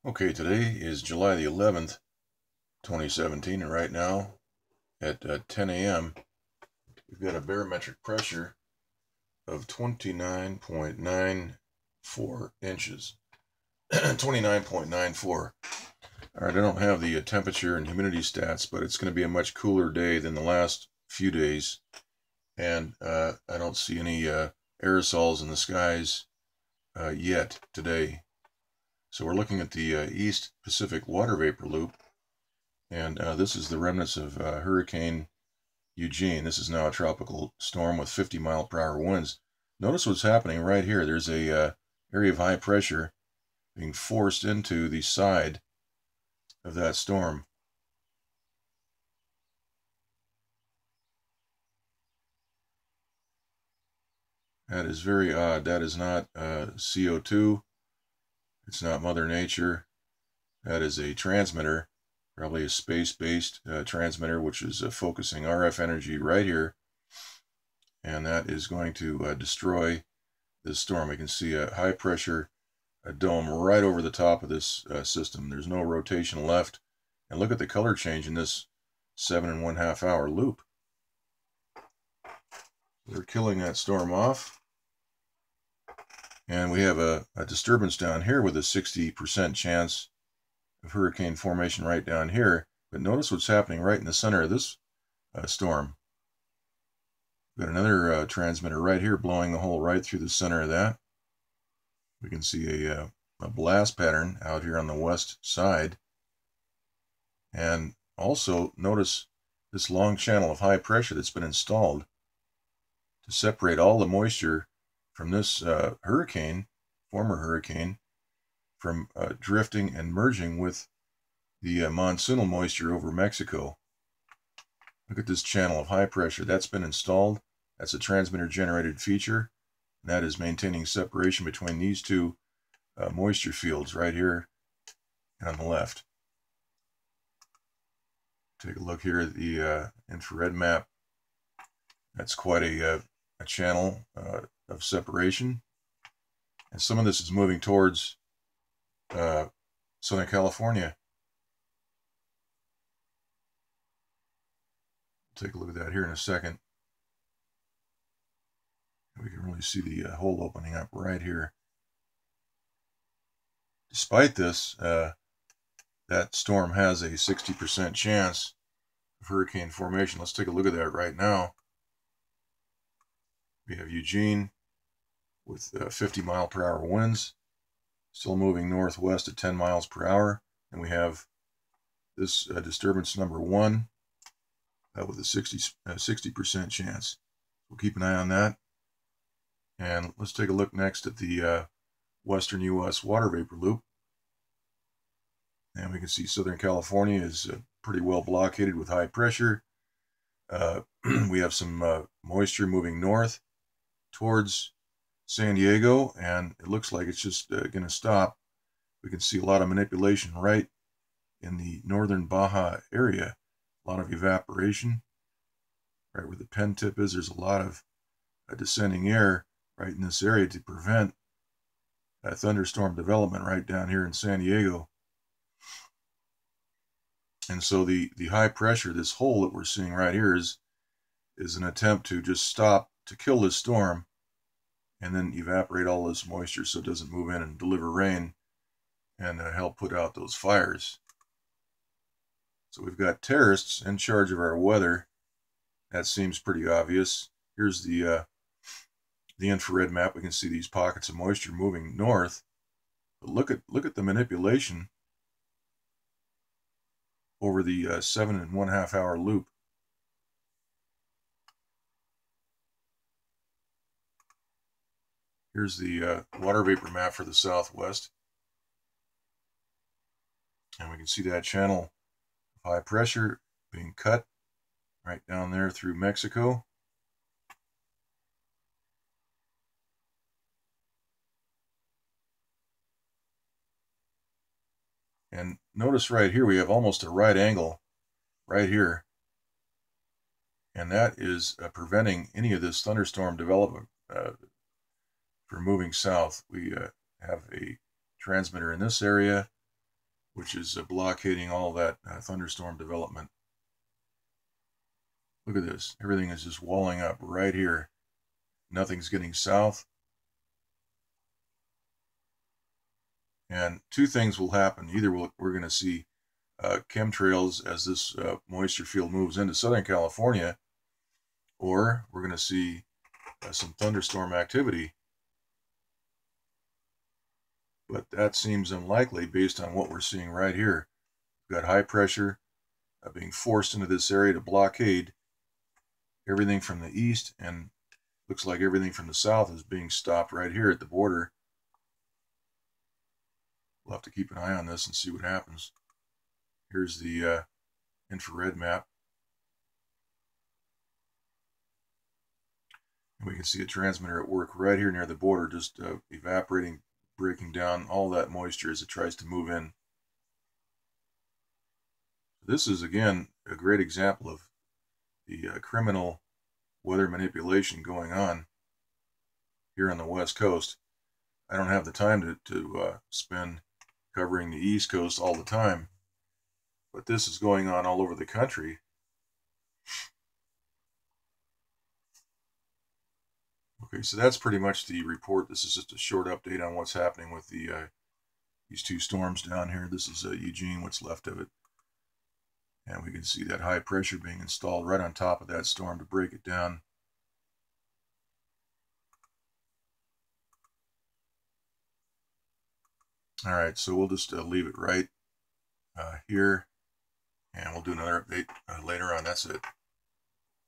Okay, today is July the 11th, 2017, and right now at 10 a.m. we've got a barometric pressure of 29.94 inches. 29.94. All right, I don't have the temperature and humidity stats, but it's going to be a much cooler day than the last few days, and I don't see any aerosols in the skies yet today. So we're looking at the East Pacific water vapor loop, and this is the remnants of Hurricane Eugene. This is now a tropical storm with 50-mile-per-hour winds. Notice what's happening right here. There's a area of high pressure being forced into the side of that storm. That is very odd. That is not CO2. It's not Mother Nature. That is a transmitter, probably a space-based transmitter, which is focusing RF energy right here. And that is going to destroy this storm. We can see a high-pressure dome right over the top of this system. There's no rotation left. And look at the color change in this 7.5 hour loop. They're killing that storm off. And we have a disturbance down here with a 60% chance of hurricane formation right down here. But notice what's happening right in the center of this storm. We've got another transmitter right here blowing a hole right through the center of that. We can see a blast pattern out here on the west side. And also notice this long channel of high pressure that's been installed to separate all the moisture from this former hurricane, from drifting and merging with the monsoonal moisture over Mexico. Look at this channel of high pressure. That's been installed. That's a transmitter generated feature. And that is maintaining separation between these two moisture fields right here and on the left. Take a look here at the infrared map. That's quite a channel of separation. And some of this is moving towards Southern California. Take a look at that here in a second. We can really see the hole opening up right here. Despite this, that storm has a 60% chance of hurricane formation. Let's take a look at that right now. We have Eugene with 50-mile-per-hour winds, still moving northwest at 10 miles per hour. And we have this disturbance number 1 with a 60% chance. We'll keep an eye on that. And let's take a look next at the western U.S. water vapor loop. And we can see Southern California is pretty well blockaded with high pressure. We have some moisture moving north towards San Diego, and it looks like it's just going to stop. We can see a lot of manipulation right in the northern Baja area. A lot of evaporation. Right where the pen tip is, there's a lot of descending air right in this area to prevent thunderstorm development right down here in San Diego. And so the high pressure, this hole that we're seeing right here is an attempt to just stop, to kill this storm, and then evaporate all this moisture so it doesn't move in and deliver rain and help put out those fires. So we've got terrorists in charge of our weather. That seems pretty obvious. Here's the infrared map. We can see these pockets of moisture moving north. But look at the manipulation over the 7.5 hour loop. Here's the water vapor map for the southwest. And we can see that channel of high pressure being cut right down there through Mexico. And notice right here we have almost a right angle right here. And that is preventing any of this thunderstorm development from moving south. We have a transmitter in this area which is blockading all that thunderstorm development. Look at this. Everything is just walling up right here. Nothing's getting south. And two things will happen. Either we're going to see chemtrails as this moisture field moves into Southern California, or we're going to see some thunderstorm activity. But that seems unlikely based on what we're seeing right here. We've got high pressure being forced into this area to blockade everything from the east, and looks like everything from the south is being stopped right here at the border. We'll have to keep an eye on this and see what happens. Here's the infrared map. And we can see a transmitter at work right here near the border, just evaporating, breaking down all that moisture as it tries to move in. This is, again, a great example of the criminal weather manipulation going on here on the West Coast. I don't have the time to spend covering the East Coast all the time, but this is going on all over the country. Okay, so that's pretty much the report. This is just a short update on what's happening with these two storms down here. This is Eugene, what's left of it. And we can see that high pressure being installed right on top of that storm to break it down. All right, so we'll just leave it right here, and we'll do another update later on. That's it.